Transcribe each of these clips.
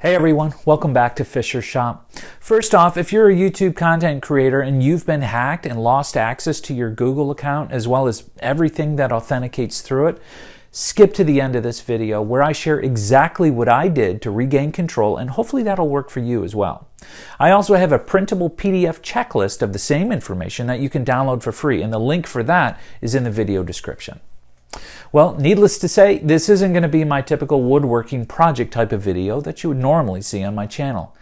Hey everyone, welcome back to Fisher Shop. First off, if you're a YouTube content creator and you've been hacked and lost access to your Google account as well as everything that authenticates through it, skip to the end of this video where I share exactly what I did to regain control, and hopefully that'll work for you as well. I also have a printable PDF checklist of the same information that you can download for free, and the link for that is in the video description. Well, needless to say, this isn't going to be my typical woodworking project type of video that you would normally see on my channel.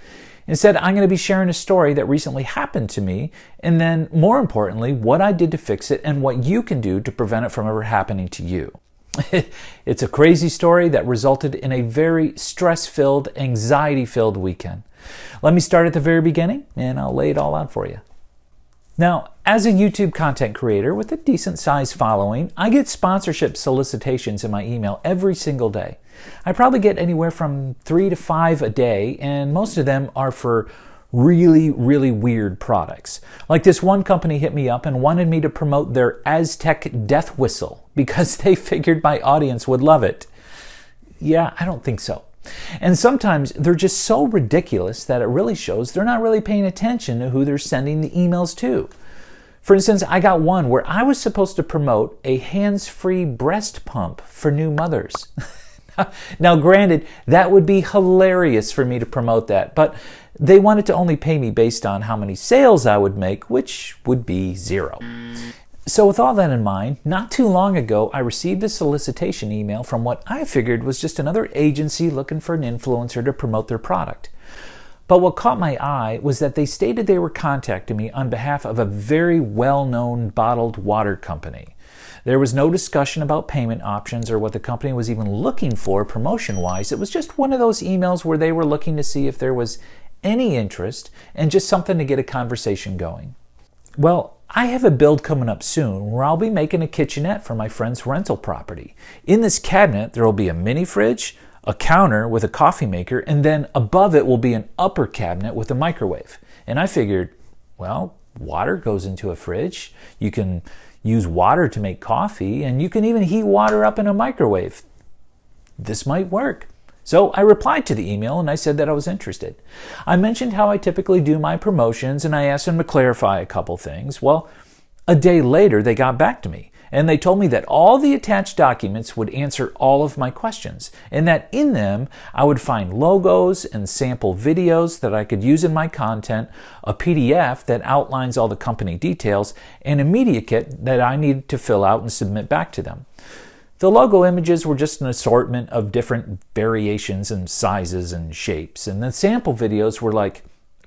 Instead, I'm going to be sharing a story that recently happened to me, and then, more importantly, what I did to fix it and what you can do to prevent it from ever happening to you. It's a crazy story that resulted in a very stress-filled, anxiety-filled weekend. Let me start at the very beginning, and I'll lay it all out for you. Now, as a YouTube content creator with a decent sized following, I get sponsorship solicitations in my email every single day. I probably get anywhere from 3 to 5 a day, and most of them are for really weird products. Like this one company hit me up and wanted me to promote their Aztec death whistle because they figured my audience would love it. Yeah, I don't think so. And sometimes they're just so ridiculous that it really shows they're not really paying attention to who they're sending the emails to. For instance, I got one where I was supposed to promote a hands-free breast pump for new mothers. Now, granted, that would be hilarious for me to promote that, but they wanted to only pay me based on how many sales I would make, which would be 0. So with all that in mind, not too long ago, I received a solicitation email from what I figured was just another agency looking for an influencer to promote their product. But what caught my eye was that they stated they were contacting me on behalf of a very well-known bottled water company. There was no discussion about payment options or what the company was even looking for promotion-wise. It was just one of those emails where they were looking to see if there was any interest and just something to get a conversation going. Well, I have a build coming up soon where I'll be making a kitchenette for my friend's rental property. In this cabinet, there will be a mini fridge, a counter with a coffee maker, and then above it will be an upper cabinet with a microwave. And I figured, well, water goes into a fridge. You can use water to make coffee, and you can even heat water up in a microwave. This might work. So I replied to the email and I said that I was interested. I mentioned how I typically do my promotions and I asked them to clarify a couple things. Well, a day later they got back to me and they told me that all the attached documents would answer all of my questions and that in them I would find logos and sample videos that I could use in my content, a PDF that outlines all the company details, and a media kit that I needed to fill out and submit back to them. The logo images were just an assortment of different variations and sizes and shapes, and the sample videos were like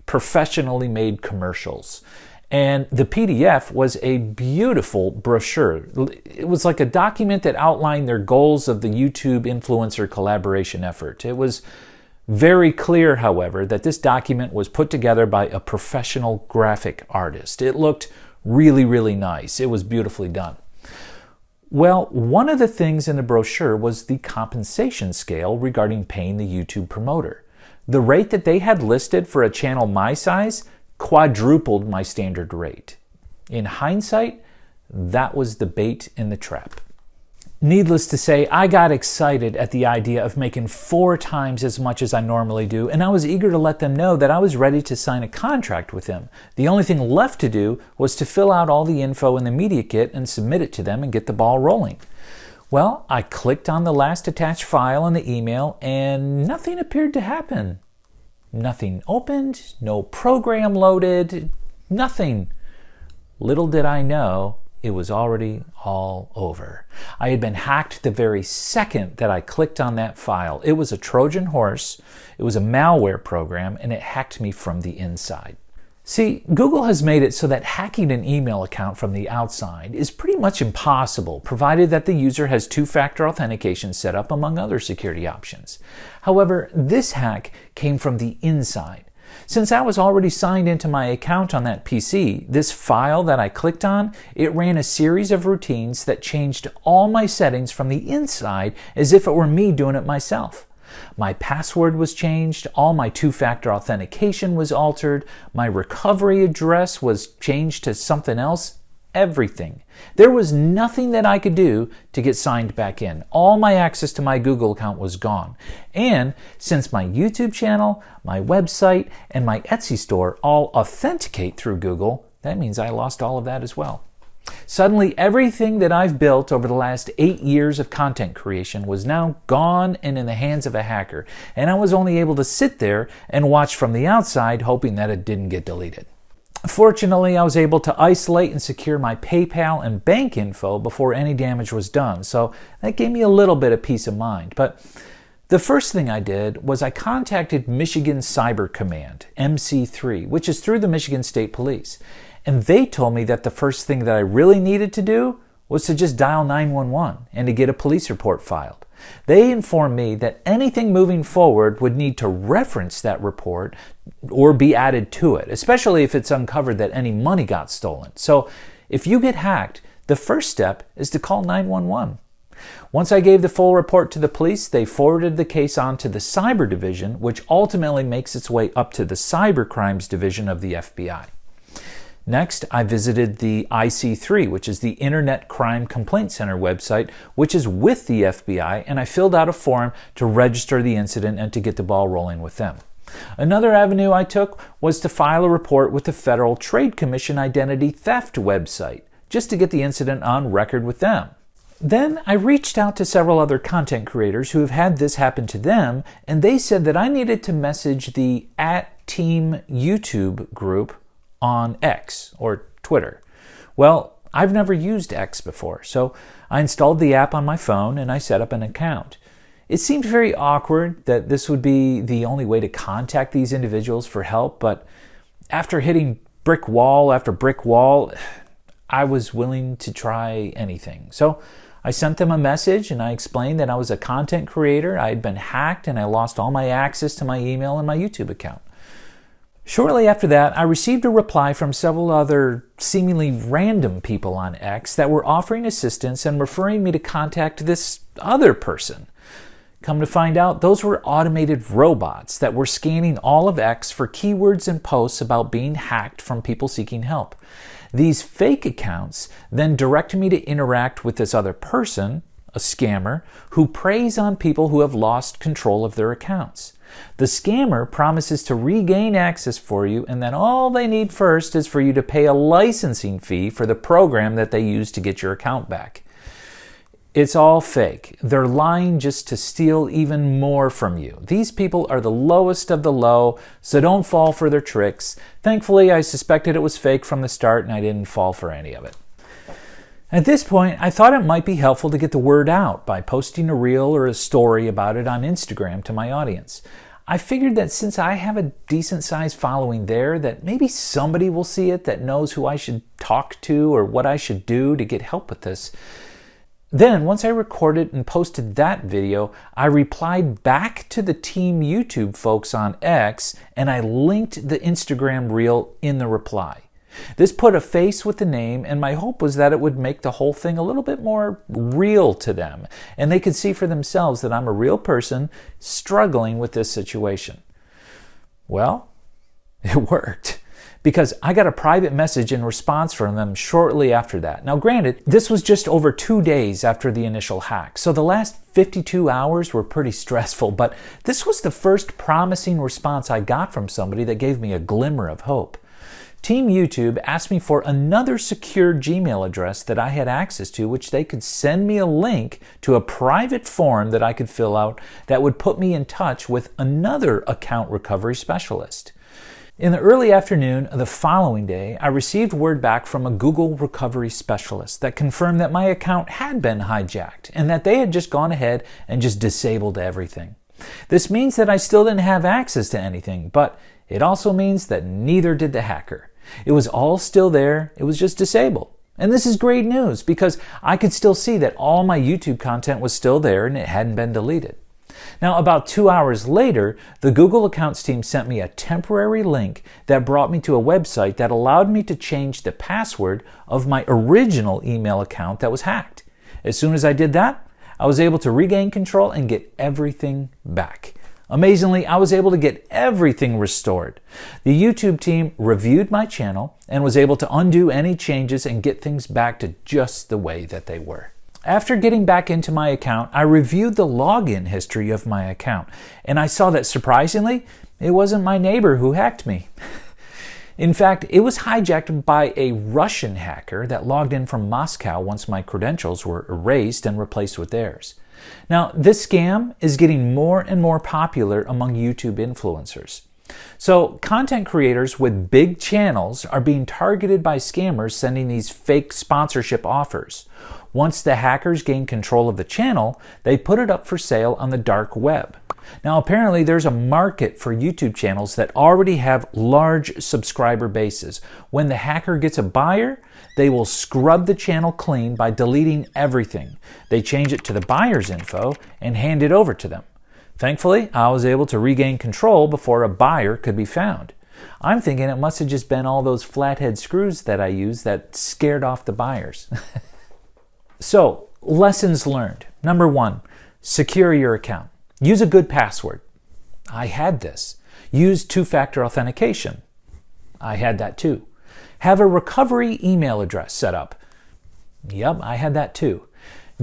professionally made commercials. And the PDF was a beautiful brochure. It was like a document that outlined their goals of the YouTube influencer collaboration effort. It was very clear, however, that this document was put together by a professional graphic artist. It looked really nice. It was beautifully done. Well, one of the things in the brochure was the compensation scale regarding paying the YouTube promoter. The rate that they had listed for a channel my size quadrupled my standard rate. In hindsight, that was the bait in the trap. Needless to say, I got excited at the idea of making 4 times as much as I normally do, and I was eager to let them know that I was ready to sign a contract with them. The only thing left to do was to fill out all the info in the media kit and submit it to them and get the ball rolling. Well, I clicked on the last attached file in the email and nothing appeared to happen. Nothing opened, no program loaded, nothing. Little did I know, it was already all over. I had been hacked the very second that I clicked on that file. It was a Trojan horse, it was a malware program, and it hacked me from the inside. See, Google has made it so that hacking an email account from the outside is pretty much impossible, provided that the user has 2-factor authentication set up, among other security options. However, this hack came from the inside. Since I was already signed into my account on that PC, this file that I clicked on, it ran a series of routines that changed all my settings from the inside as if it were me doing it myself. My password was changed, all my 2-factor authentication was altered, my recovery address was changed to something else everything. There was nothing that I could do to get signed back in. All my access to my Google account was gone. And since my YouTube channel, my website, and my Etsy store all authenticate through Google, that means I lost all of that as well. Suddenly, everything that I've built over the last 8 years of content creation was now gone and in the hands of a hacker, and I was only able to sit there and watch from the outside, hoping that it didn't get deleted. Fortunately, I was able to isolate and secure my PayPal and bank info before any damage was done, so that gave me a little bit of peace of mind. But the first thing I did was I contacted Michigan Cyber Command, MC3, which is through the Michigan State Police. And they told me that the first thing that I really needed to do was to just dial 911 and to get a police report filed. They informed me that anything moving forward would need to reference that report or be added to it, especially if it's uncovered that any money got stolen. So if you get hacked, the first step is to call 911. Once I gave the full report to the police, they forwarded the case on to the Cyber Division, which ultimately makes its way up to the Cyber Crimes Division of the FBI. Next, I visited the IC3, which is the Internet Crime Complaint Center website, which is with the FBI, and I filled out a form to register the incident and to get the ball rolling with them. Another avenue I took was to file a report with the Federal Trade Commission Identity Theft website, just to get the incident on record with them. Then I reached out to several other content creators who have had this happen to them, and they said that I needed to message the @TeamYouTube group on X or Twitter. Well, I've never used X before, so I installed the app on my phone and I set up an account. It seemed very awkward that this would be the only way to contact these individuals for help, but after hitting brick wall after brick wall, I was willing to try anything. So I sent them a message and I explained that I was a content creator, I had been hacked, and I lost all my access to my email and my YouTube account. Shortly after that, I received a reply from several other seemingly random people on X that were offering assistance and referring me to contact this other person. Come to find out, those were automated robots that were scanning all of X for keywords and posts about being hacked from people seeking help. These fake accounts then directed me to interact with this other person, a scammer, who preys on people who have lost control of their accounts. The scammer promises to regain access for you, and then all they need first is for you to pay a licensing fee for the program that they use to get your account back. It's all fake. They're lying just to steal even more from you. These people are the lowest of the low, so don't fall for their tricks. Thankfully, I suspected it was fake from the start, and I didn't fall for any of it. At this point, I thought it might be helpful to get the word out by posting a reel or a story about it on Instagram to my audience. I figured that since I have a decent-sized following there, that maybe somebody will see it that knows who I should talk to or what I should do to get help with this. Then, once I recorded and posted that video, I replied back to the Team YouTube folks on X, and I linked the Instagram reel in the reply. This put a face with the name, and my hope was that it would make the whole thing a little bit more real to them, and they could see for themselves that I'm a real person struggling with this situation. Well, it worked, because I got a private message in response from them shortly after that. Now granted, this was just over 2 days after the initial hack, so the last 52 hours were pretty stressful, but this was the first promising response I got from somebody that gave me a glimmer of hope. Team YouTube asked me for another secure Gmail address that I had access to, which they could send me a link to a private form that I could fill out that would put me in touch with another account recovery specialist. In the early afternoon of the following day, I received word back from a Google recovery specialist that confirmed that my account had been hijacked and that they had just gone ahead and just disabled everything. This means that I still didn't have access to anything, but it also means that neither did the hacker. It was all still there, it was just disabled. And this is great news because I could still see that all my YouTube content was still there and it hadn't been deleted. Now, about 2 hours later, the Google Accounts team sent me a temporary link that brought me to a website that allowed me to change the password of my original email account that was hacked. As soon as I did that, I was able to regain control and get everything back. Amazingly, I was able to get everything restored. The YouTube team reviewed my channel and was able to undo any changes and get things back to just the way that they were. After getting back into my account, I reviewed the login history of my account, and I saw that surprisingly, it wasn't my neighbor who hacked me. In fact, it was hijacked by a Russian hacker that logged in from Moscow once my credentials were erased and replaced with theirs. Now, this scam is getting more and more popular among YouTube influencers. So, content creators with big channels are being targeted by scammers sending these fake sponsorship offers. Once the hackers gain control of the channel, they put it up for sale on the dark web. Now, apparently there's a market for YouTube channels that already have large subscriber bases. When the hacker gets a buyer, they will scrub the channel clean by deleting everything. They change it to the buyer's info and hand it over to them. Thankfully, I was able to regain control before a buyer could be found. I'm thinking it must have just been all those flathead screws that I used that scared off the buyers. So, lessons learned. Number 1, secure your account. Use a good password. I had this. Use two-factor authentication. I had that too. Have a recovery email address set up. Yep, I had that too.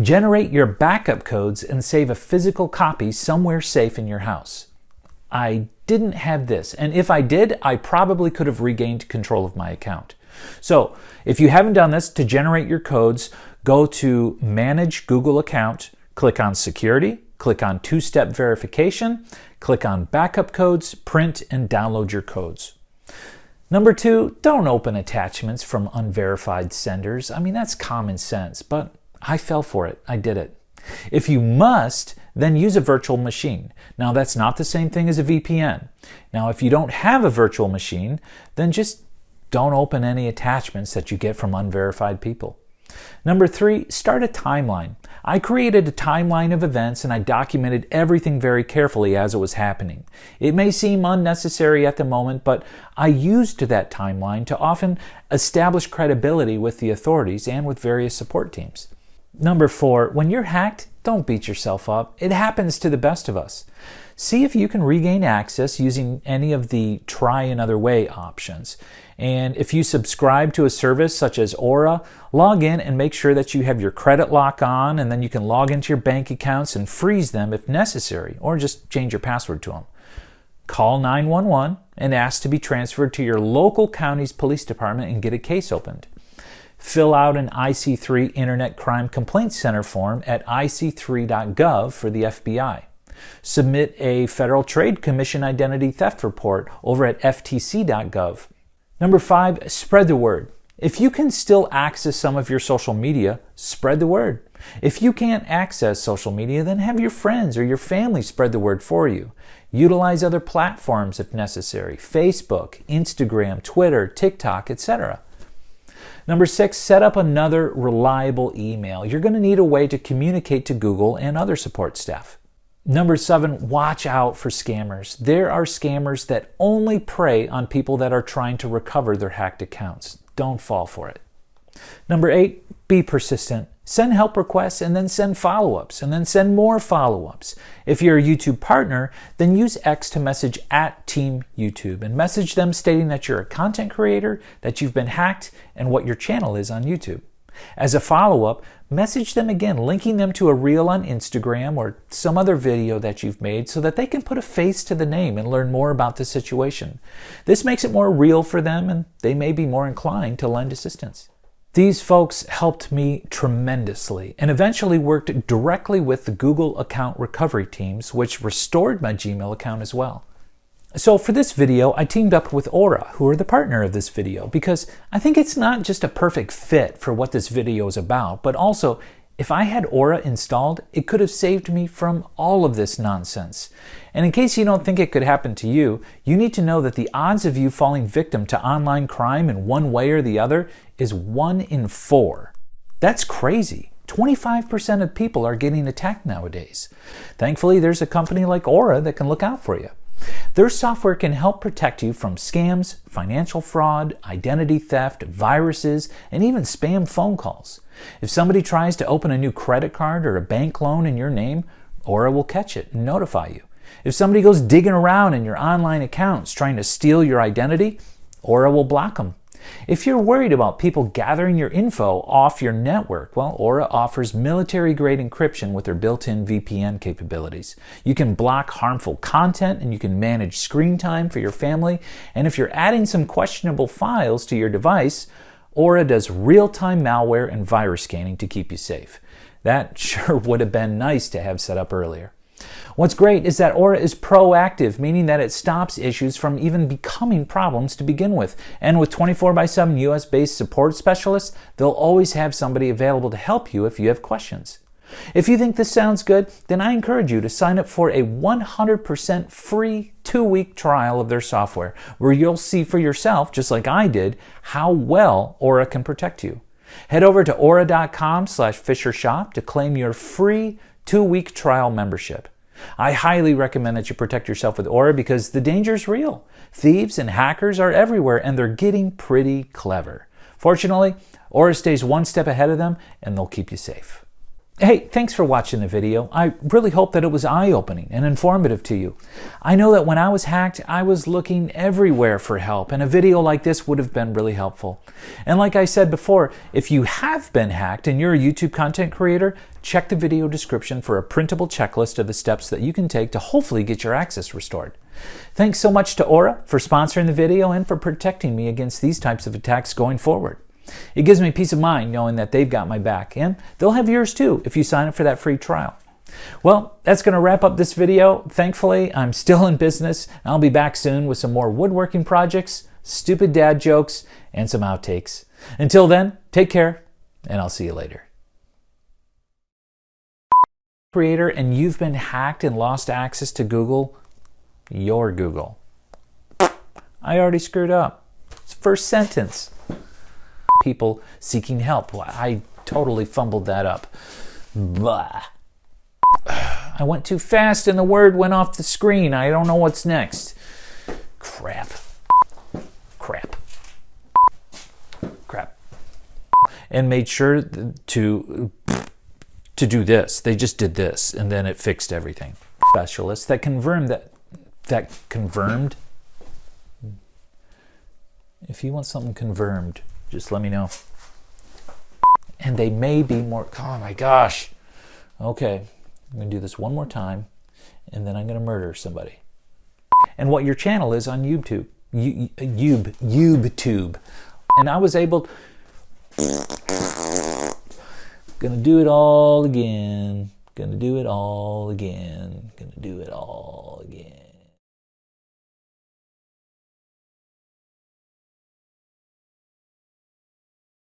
Generate your backup codes and save a physical copy somewhere safe in your house. I didn't have this, and if I did, I probably could have regained control of my account. So, if you haven't done this, to generate your codes, go to Manage Google Account, click on Security, click on Two-Step Verification, click on Backup Codes, print and download your codes. Number 2, don't open attachments from unverified senders. I mean, that's common sense, but I fell for it. I did it. If you must, then use a virtual machine. Now, that's not the same thing as a VPN. Now, if you don't have a virtual machine, then just don't open any attachments that you get from unverified people. Number 3, start a timeline. I created a timeline of events and I documented everything very carefully as it was happening. It may seem unnecessary at the moment, but I used that timeline to often establish credibility with the authorities and with various support teams. Number 4, when you're hacked, don't beat yourself up. It happens to the best of us. See if you can regain access using any of the try another way options. And if you subscribe to a service such as Aura, log in and make sure that you have your credit lock on, and then you can log into your bank accounts and freeze them if necessary, or just change your password to them. Call 911 and ask to be transferred to your local county's police department and get a case opened. Fill out an IC3 Internet Crime Complaint Center form at ic3.gov for the FBI. Submit a Federal Trade Commission identity theft report over at ftc.gov. Number 5, spread the word. If you can still access some of your social media, spread the word. If you can't access social media, then have your friends or your family spread the word for you. Utilize other platforms if necessary: Facebook, Instagram, Twitter, TikTok, etc. Number 6, set up another reliable email. You're going to need a way to communicate to Google and other support staff. Number 7, watch out for scammers. There are scammers that only prey on people that are trying to recover their hacked accounts. Don't fall for it. Number 8, be persistent. Send help requests and then send follow-ups and then send more follow-ups. If you're a YouTube partner, then use X to message at Team YouTube and message them stating that you're a content creator, that you've been hacked, and what your channel is on YouTube. As a follow-up, message them again, linking them to a reel on Instagram or some other video that you've made so that they can put a face to the name and learn more about the situation. This makes it more real for them, and they may be more inclined to lend assistance. These folks helped me tremendously and eventually worked directly with the Google account recovery teams, which restored my Gmail account as well. So for this video, I teamed up with Aura, who are the partner of this video, because I think it's not just a perfect fit for what this video is about, but also if I had Aura installed, it could have saved me from all of this nonsense. And in case you don't think it could happen to you, you need to know that the odds of you falling victim to online crime in one way or the other is 1 in 4. That's crazy. 25% of people are getting attacked nowadays. Thankfully, there's a company like Aura that can look out for you. Their software can help protect you from scams, financial fraud, identity theft, viruses, and even spam phone calls. If somebody tries to open a new credit card or a bank loan in your name, Aura will catch it and notify you. If somebody goes digging around in your online accounts trying to steal your identity, Aura will block them. If you're worried about people gathering your info off your network, well, Aura offers military-grade encryption with their built-in VPN capabilities. You can block harmful content and you can manage screen time for your family. And if you're adding some questionable files to your device, Aura does real-time malware and virus scanning to keep you safe. That sure would have been nice to have set up earlier. What's great is that Aura is proactive, meaning that it stops issues from even becoming problems to begin with. And with 24/7 US-based support specialists, they'll always have somebody available to help you if you have questions. If you think this sounds good, then I encourage you to sign up for a 100% free 2-week trial of their software, where you'll see for yourself, just like I did, how well Aura can protect you. Head over to aura.com/FisherShop to claim your free 2-week trial membership. I highly recommend that you protect yourself with Aura because the danger is real. Thieves and hackers are everywhere and they're getting pretty clever. Fortunately, Aura stays one step ahead of them and they'll keep you safe. Hey, thanks for watching the video. I really hope that it was eye-opening and informative to you. I know that when I was hacked, I was looking everywhere for help, and a video like this would have been really helpful. And like I said before, if you have been hacked and you're a YouTube content creator, check the video description for a printable checklist of the steps that you can take to hopefully get your access restored. Thanks so much to Aura for sponsoring the video and for protecting me against these types of attacks going forward. It gives me peace of mind knowing that they've got my back, and they'll have yours too if you sign up for that free trial. Well, that's going to wrap up this video. Thankfully, I'm still in business. I'll be back soon with some more woodworking projects, stupid dad jokes, and some outtakes. Until then, take care, and I'll see you later. Creator, and you've been hacked and lost access to Google, your Google. I already screwed up. It's the first sentence. People seeking help. Well, I totally fumbled that up. Blah. I went too fast and the word went off the screen. I don't know what's next. Crap. And made sure to do this. They just did this and then it fixed everything. Specialists that confirmed that confirmed. If you want something confirmed, just let me know. And they may be more, oh my gosh. Okay, I'm gonna do this one more time and then I'm gonna murder somebody. And what your channel is on YouTube. YouTube. And I was able, gonna do it all again.